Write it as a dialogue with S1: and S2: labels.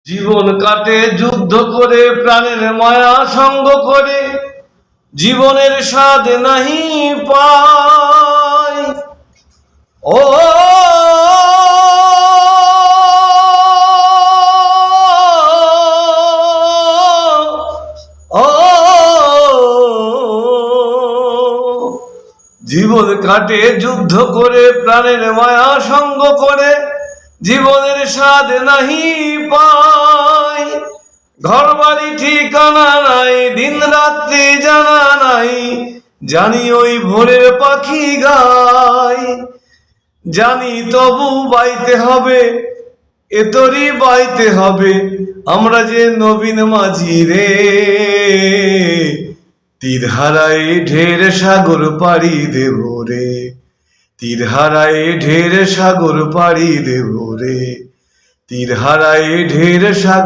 S1: জীবন কাটে যুদ্ধ করে, প্রাণের মায়া সঙ্গ করে, জীবনের স্বাদ নাহি পায়। ও জীবন কাটে যুদ্ধ করে, প্রাণের মায়া সঙ্গ করে, জীবনের স্বাদ নাহি পায়। ঘর বাড়ি ঠিকানা নাই, দিন রাত্রি জানা নাই, জানি ওই ভোরের পাখি গায়। জানি তবু বাইতে হবে, এতরি বাইতে হবে, আমরা যে নবীন মাঝি রে। তীর হারাই ঢের সাগর পাড়ি দেব রে, তীর হারাই ঢের সাগর পাড়ি দেব রে, তীর হারাই ঢের সাগর।